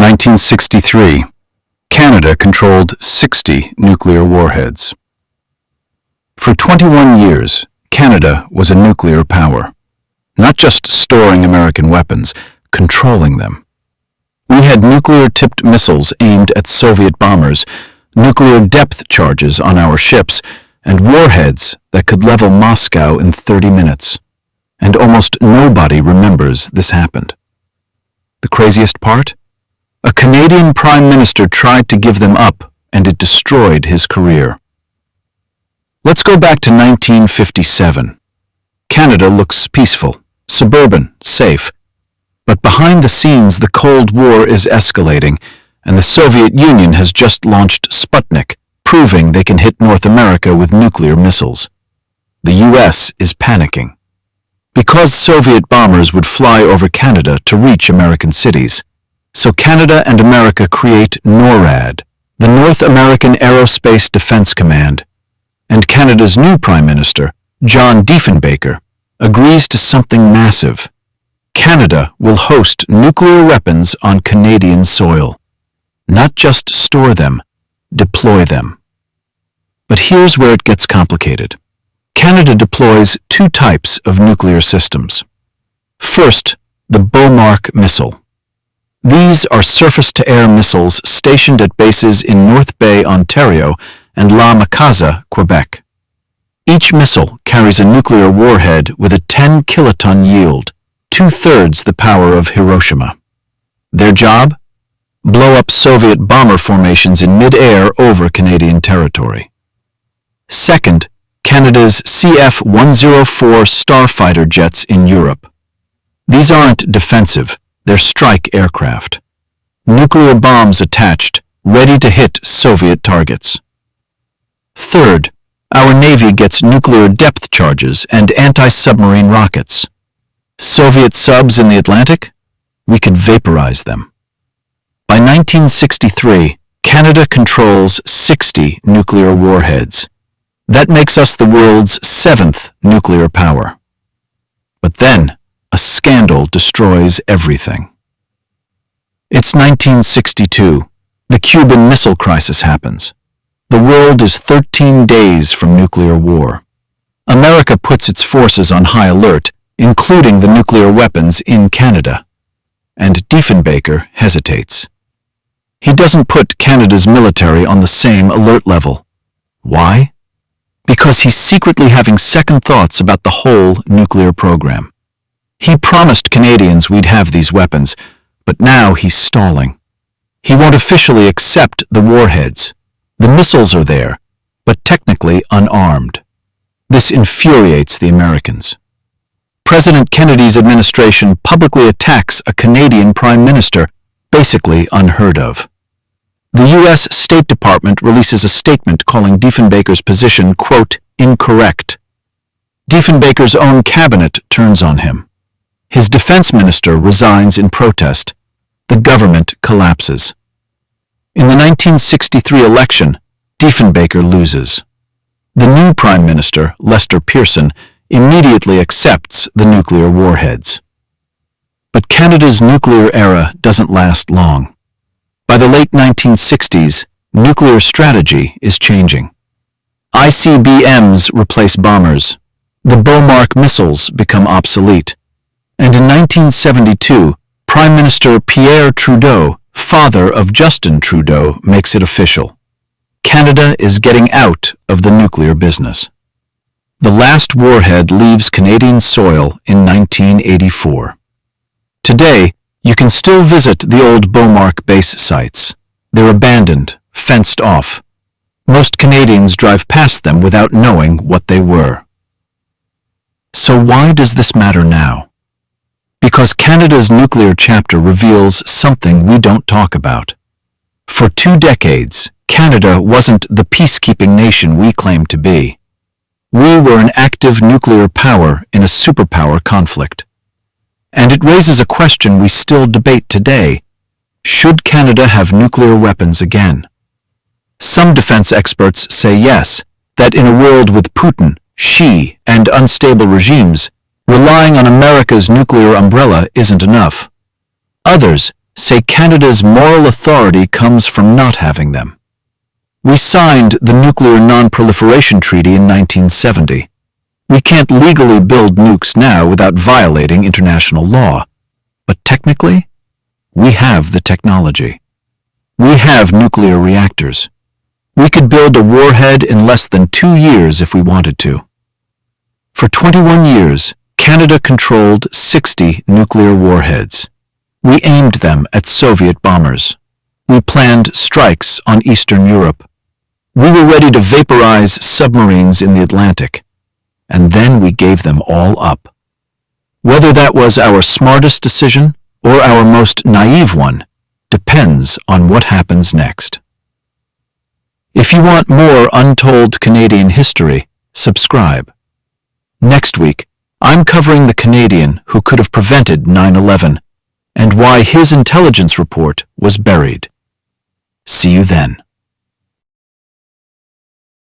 1963. Canada controlled 60 nuclear warheads. For 21 years, Canada was a nuclear power, not just storing American weapons, controlling them. We had nuclear-tipped missiles aimed at Soviet bombers, nuclear depth charges on our ships, and warheads that could level Moscow in 30 minutes. And almost nobody remembers this happened. The craziest part? A Canadian Prime Minister tried to give them up, and it destroyed his career. Let's go back to 1957. Canada looks peaceful, suburban, safe. But behind the scenes, the Cold War is escalating, and the Soviet Union has just launched Sputnik, proving they can hit North America with nuclear missiles. The U.S. is panicking. Because Soviet bombers would fly over Canada to reach American cities, so Canada and America create NORAD, the North American Aerospace Defense Command, and Canada's new Prime Minister, John Diefenbaker, agrees to something massive. Canada will host nuclear weapons on Canadian soil. Not just store them, deploy them. But here's where it gets complicated. Canada deploys two types of nuclear systems. First, the Bomarc missile. These are surface-to-air missiles stationed at bases in North Bay, Ontario, and La Macaza, Quebec. Each missile carries a nuclear warhead with a 10-kiloton yield, 2/3 the power of Hiroshima. Their job? Blow up Soviet bomber formations in mid-air over Canadian territory. Second, Canada's CF-104 Starfighter jets in Europe. These aren't defensive, they're strike aircraft. Nuclear bombs attached, ready to hit Soviet targets. Third, our Navy gets nuclear depth charges and anti-submarine rockets. Soviet subs in the Atlantic? We could vaporize them. By 1963, Canada controls 60 nuclear warheads. That makes us the world's 7th nuclear power. But then, a scandal destroys everything. It's 1962. The Cuban Missile Crisis happens. The world is 13 days from nuclear war. America puts its forces on high alert, including the nuclear weapons in Canada. And Diefenbaker hesitates. He doesn't put Canada's military on the same alert level. Why? Because he's secretly having second thoughts about the whole nuclear program. He promised Canadians we'd have these weapons, but now he's stalling. He won't officially accept the warheads. The missiles are there, but technically unarmed. This infuriates the Americans. President Kennedy's administration publicly attacks a Canadian Prime Minister, basically unheard of. The U.S. State Department releases a statement calling Diefenbaker's position, quote, incorrect. Diefenbaker's own cabinet turns on him. His defense minister resigns in protest. The government collapses. In the 1963 election, Diefenbaker loses. The new Prime Minister, Lester Pearson, immediately accepts the nuclear warheads. But Canada's nuclear era doesn't last long. By the late 1960s, nuclear strategy is changing. ICBMs replace bombers. The Bomarc missiles become obsolete. And in 1972, Prime Minister Pierre Trudeau, father of Justin Trudeau, makes it official. Canada is getting out of the nuclear business. The last warhead leaves Canadian soil in 1984. Today, you can still visit the old Bomarc base sites. They're abandoned, fenced off. Most Canadians drive past them without knowing what they were. So why does this matter now? Because Canada's nuclear chapter reveals something we don't talk about. For 2 decades, Canada wasn't the peacekeeping nation we claim to be. We were an active nuclear power in a superpower conflict. And it raises a question we still debate today. Should Canada have nuclear weapons again? Some defense experts say yes, that in a world with Putin, Xi, and unstable regimes, relying on America's nuclear umbrella isn't enough. Others say Canada's moral authority comes from not having them. We signed the Nuclear Non-Proliferation Treaty in 1970. We can't legally build nukes now without violating international law. But technically, we have the technology. We have nuclear reactors. We could build a warhead in less than 2 years if we wanted to. For 21 years, Canada controlled 60 nuclear warheads. We aimed them at Soviet bombers. We planned strikes on Eastern Europe. We were ready to vaporize submarines in the Atlantic. And then we gave them all up. Whether that was our smartest decision or our most naive one depends on what happens next. If you want more untold Canadian history, subscribe. Next week, I'm covering the Canadian who could have prevented 9/11 and why his intelligence report was buried. See you then.